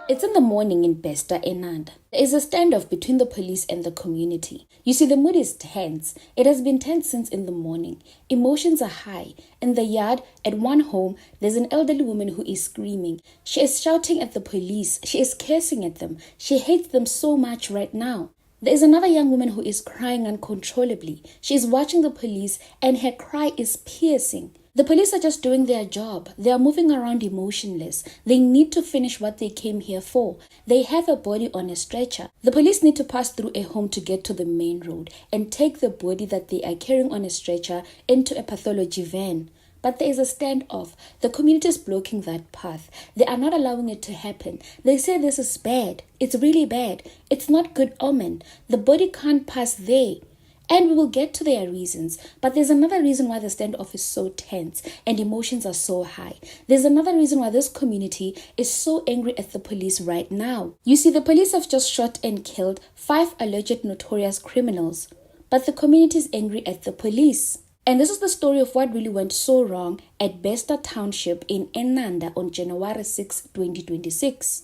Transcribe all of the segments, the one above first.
It's in the morning in Besta, Enanda. There is a standoff between the police and the community. You see, the mood is tense. It has been tense since in the morning. Emotions are high. In the yard, at one home, there's an elderly woman who is screaming. She is shouting at the police. She is cursing at them. She hates them so much right now. There is another young woman who is crying uncontrollably. She is watching the police and her cry is piercing. The police are just doing their job. They are moving around emotionless. They need to finish what they came here for. They have a body on a stretcher. The police need to pass through a home to get to the main road and take the body that they are carrying on a stretcher into a pathology van. But there is a standoff. The community is blocking that path. They are not allowing it to happen. They say this is bad. It's really bad. It's not good omen. The body can't pass there. And we will get to their reasons. But there's another reason why the standoff is so tense and emotions are so high. There's another reason why this community is so angry at the police right now. You see, the police have just shot and killed 5 alleged notorious criminals. But the community is angry at the police. And this is the story of what really went so wrong at Besta Township in Enanda on January 6, 2026.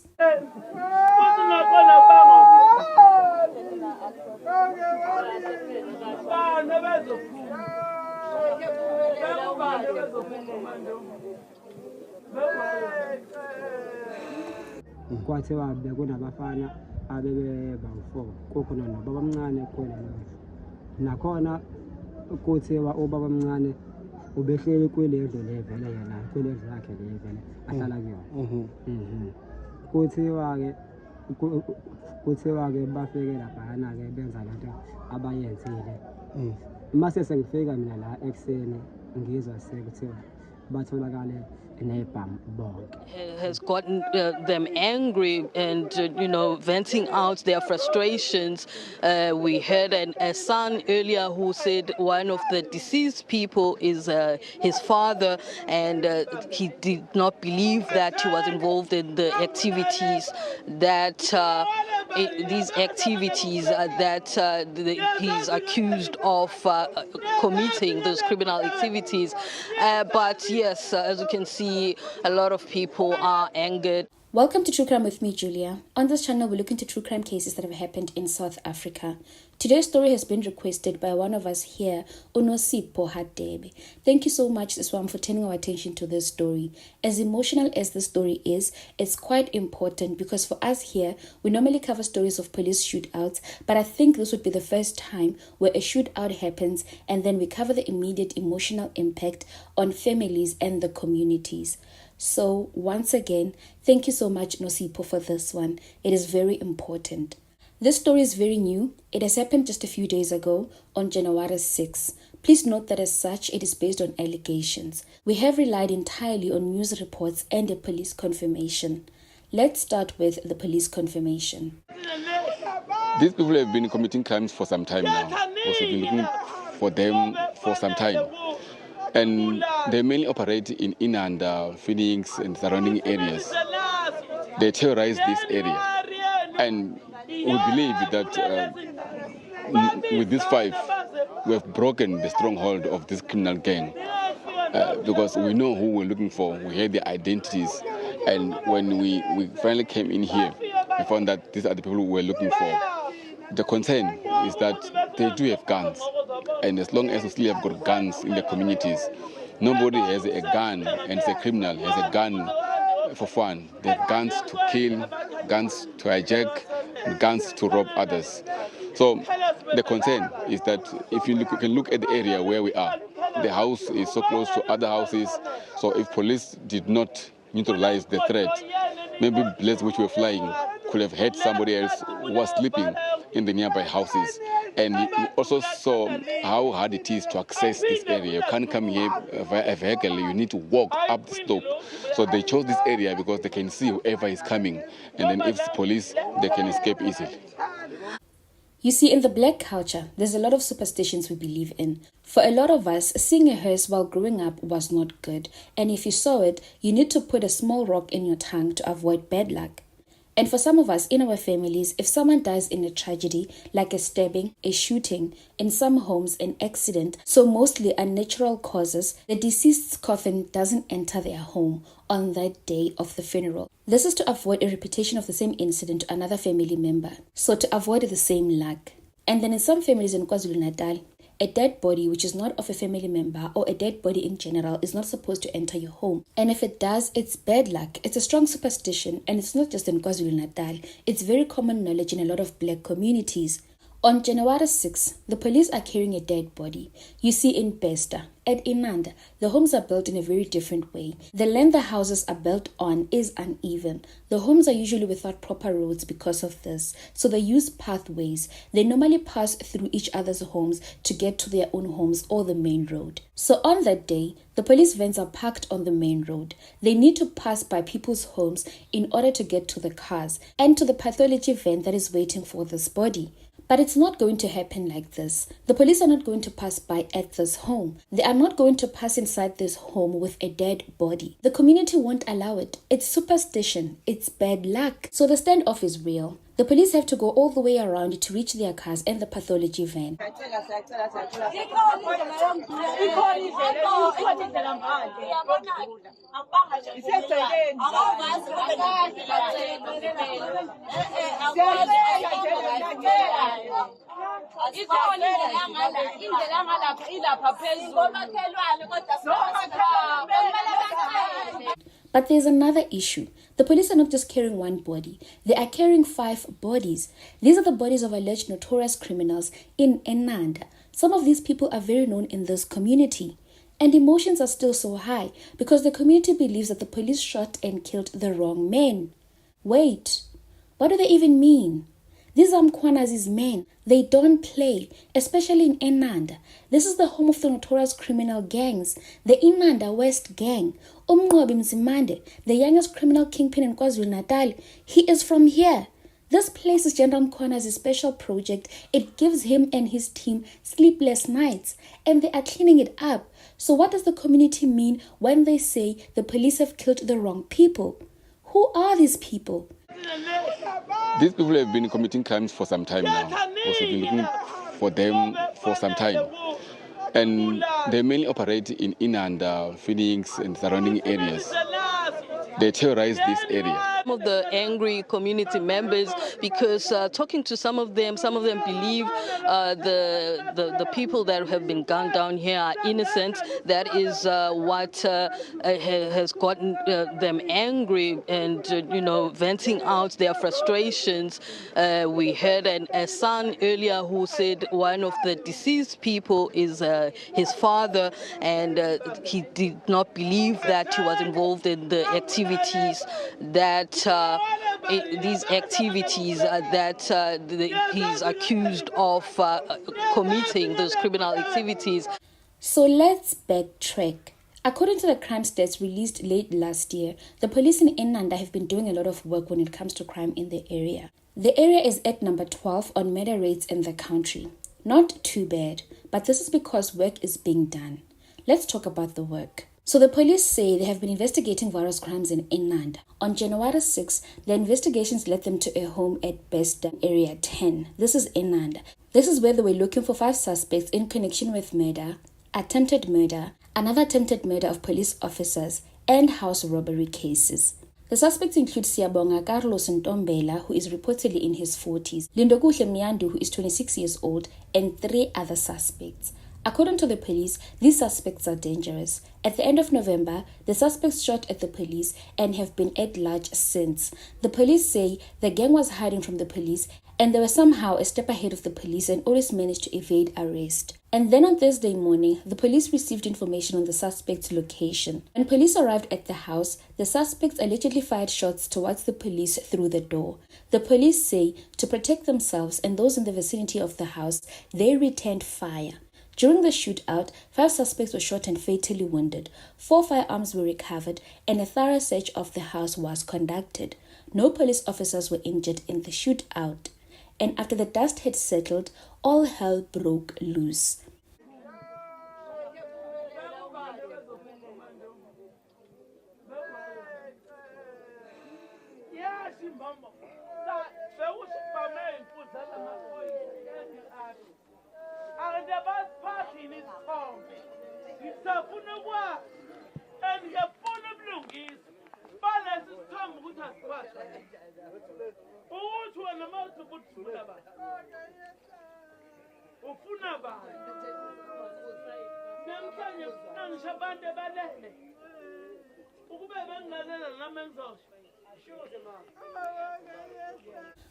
Kwathiwa bekunabafana abebe bawu4 kokhona nobaba omncane khona nakhona kuthiwa ubaba omncane ubehleli kwiledlo levele yena kwiledlo yakhe levele ahlala kuyona kuthiwa ke bafike laphana ke benza lento abayenzile mase sengifika mina la ekseni ngizwa sekuthiwa batholakale has gotten them angry and, venting out their frustrations. We heard a son earlier who said one of the deceased people is his father, and he did not believe that he was involved in the activities that he's accused of committing those criminal activities. But yes, as you can see, a lot of people are angered. Welcome to True Crime with me, Julia. On this channel, we look into true crime cases that have happened in South Africa. Today's story has been requested by one of us here, Unosipho Hadebe. Thank you so much, Iswam, for turning our attention to this story. As emotional as the story is, it's quite important because for us here, we normally cover stories of police shootouts, but I think this would be the first time where a shootout happens and then we cover the immediate emotional impact on families and the communities. So once again, thank you so much, Nosipho, for this one. It is very important. This story is very new. It has happened just a few days ago on January 6. Please note that as such, it is based on allegations. We have relied entirely on news reports and a police confirmation. Let's start with the police confirmation. These people have been committing crimes for some time now. Also been looking for them for some time. And they mainly operate in Enanda, Phoenix, and surrounding areas. They terrorize this area. And we believe that with these 5, we have broken the stronghold of this criminal gang. Because we know who we're looking for, we heard their identities. And when we finally came in here, we found that these are the people we're looking for. The concern is that they do have guns. And as long as we still have got guns in the communities, nobody has a gun and it's a criminal, has a gun for fun. They have guns to kill, guns to hijack, and guns to rob others. So the concern is that if you can look at the area where we are, the house is so close to other houses. So if police did not neutralize the threat, maybe bullets which were flying could have hit somebody else who was sleeping in the nearby houses. And we also saw how hard it is to access this area. You can't come here via a vehicle, you need to walk up the slope. So they chose this area because they can see whoever is coming. And then if it's police, they can escape easily. You see, in the black culture, there's a lot of superstitions we believe in. For a lot of us, seeing a hearse while growing up was not good, and if you saw it, you need to put a small rock in your tongue to avoid bad luck. And for some of us in our families, if someone dies in a tragedy, like a stabbing, a shooting, in some homes an accident, so mostly unnatural causes, the deceased's coffin doesn't enter their home on that day of the funeral. This is to avoid a repetition of the same incident to another family member, so to avoid the same luck. And then in some families in KwaZulu-Natal, a dead body which is not of a family member or a dead body in general is not supposed to enter your home. And if it does, it's bad luck. It's a strong superstition, and it's not just in KwaZulu-Natal. It's very common knowledge in a lot of black communities. On January 6, the police are carrying a dead body. You see, in Pesta, at Inanda, the homes are built in a very different way. The land the houses are built on is uneven. The homes are usually without proper roads because of this, so they use pathways. They normally pass through each other's homes to get to their own homes or the main road. So on that day, the police vans are parked on the main road. They need to pass by people's homes in order to get to the cars and to the pathology van that is waiting for this body. But it's not going to happen like this. The police are not going to pass by at this home. They are not going to pass inside this home with a dead body. The community won't allow it. It's superstition. It's bad luck. So the standoff is real. The police have to go all the way around to reach their cars and the pathology van. But there's another issue. The police are not just carrying one body, they are carrying 5 bodies. These are the bodies of alleged notorious criminals in Enanda. Some of these people are very known in this community. And emotions are still so high because the community believes that the police shot and killed the wrong men. Wait, what do they even mean? These are Mkhwanazi's men. They don't play, especially in Enanda. This is the home of the notorious criminal gangs, the Enanda West Gang. Umnqobi Mzimande, the youngest criminal kingpin in KwaZulu-Natal, he is from here. This place is General Mkhwanazi's special project. It gives him and his team sleepless nights, and they are cleaning it up. So what does the community mean when they say the police have killed the wrong people? Who are these people? These people have been committing crimes for some time now. Also been looking for them for some time. And they mainly operate in Inanda, Phoenix, and surrounding areas. They terrorize this area. Some of the angry community members, because talking to some of them believe the people that have been gunned down here are innocent. That is what has gotten them angry and venting out their frustrations. We heard a son earlier who said one of the deceased people is his father, and he did not believe that he was involved in the activities that he's accused of committing those criminal activities. So let's backtrack. According to the crime stats released late last year, the police in Enanda have been doing a lot of work when it comes to crime in the area. The area is at number 12 on murder rates in the country. Not too bad, but this is because work is being done. Let's talk about the work. So the police say they have been investigating various crimes in Enanda. On January 6, the investigations led them to a home at Besta, Area 10. This is Enanda. This is where they were looking for 5 suspects in connection with murder, attempted murder, another attempted murder of police officers, and house robbery cases. The suspects include Siyabonga Carlos Ntombela, who is reportedly in his 40s, Lindokuhle Myandu, who is 26 years old, and 3 other suspects. According to the police, these suspects are dangerous. At the end of November, the suspects shot at the police and have been at large since. The police say the gang was hiding from the police and they were somehow a step ahead of the police and always managed to evade arrest. And then on Thursday morning, the police received information on the suspect's location. When police arrived at the house, the suspects allegedly fired shots towards the police through the door. The police say to protect themselves and those in the vicinity of the house, they returned fire. During the shootout, 5 suspects were shot and fatally wounded. 4 firearms were recovered and a thorough search of the house was conducted. No police officers were injured in the shootout. and after the dust had settled, all hell broke loose.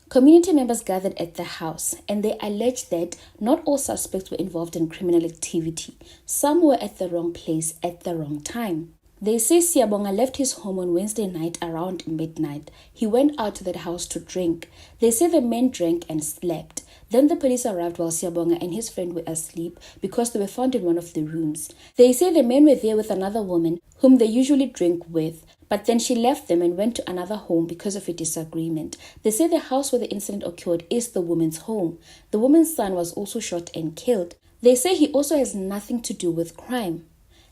Community members gathered at the house and they alleged that not all suspects were involved in criminal activity. Some were at the wrong place at the wrong time. They say Siyabonga left his home on Wednesday night around midnight. He went out to that house to drink. They say the men drank and slept. Then the police arrived while Siyabonga and his friend were asleep because they were found in one of the rooms. They say the men were there with another woman whom they usually drink with, but then she left them and went to another home because of a disagreement. They say the house where the incident occurred is the woman's home. The woman's son was also shot and killed. They say he also has nothing to do with crime.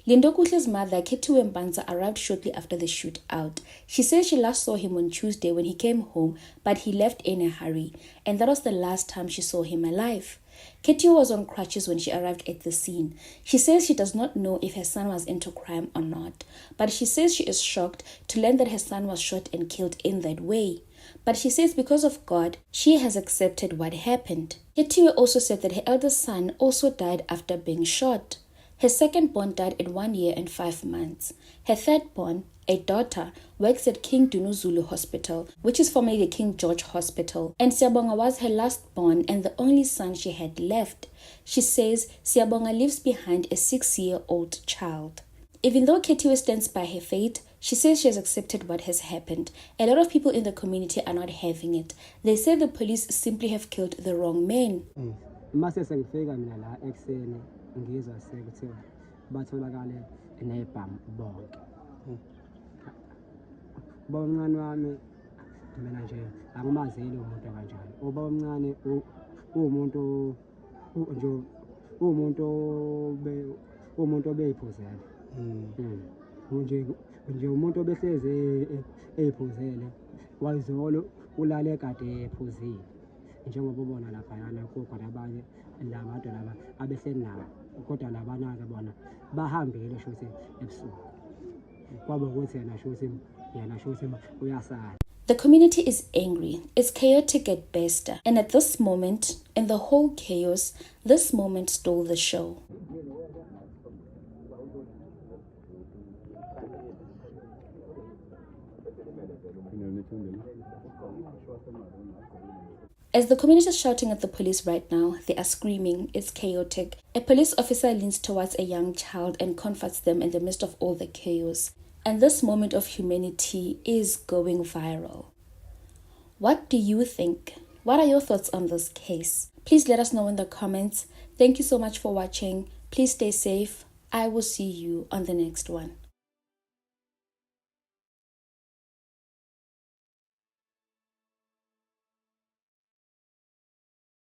Lindokuhle's mother, Kethiwe Mpanza, arrived shortly after the shootout. She says she last saw him on Tuesday when he came home, but he left in a hurry, and that was the last time she saw him alive. Kethiwe was on crutches when she arrived at the scene. She says she does not know if her son was into crime or not, but she says she is shocked to learn that her son was shot and killed in that way. But she says because of God, she has accepted what happened. Kethiwe also said that her eldest son also died after being shot. Her second-born died at 1 year and 5 months. Her third-born, a daughter, works at King Dunuzulu Hospital, which is formerly the King George Hospital, and Siyabonga was her last-born and the only son she had left. She says Siyabonga leaves behind a 6-year-old child. Even though Kethiwe stands by her fate, she says she has accepted what has happened. A lot of people in the community are not having it. They say the police simply have killed the wrong men. Ngizwa sekuthiwa batholakale nebhamu bonke. Ubaba omncane wami mina nje angimazeli umuntu kanjani. Ubaba omncane umuntu nje umuntu obeyiphuzela. Nje umuntu obehleze eyiphuzele wayizolo ulale kade ephuzile. Njengoba ubona lapha yana kukhona abanye labantu laba abehleli nawo kodwa labana ke bona bahambile shothi ebusuku kwaba ukuthi yena shothi uyasala. The community is angry. It's chaotic at best. And at this moment, in the whole chaos, this moment stole the show. As the community is shouting at the police right now, they are screaming, it's chaotic. A police officer leans towards a young child and comforts them in the midst of all the chaos. And this moment of humanity is going viral. What do you think? What are your thoughts on this case? Please let us know in the comments. Thank you so much for watching. Please stay safe. I will see you on the next one.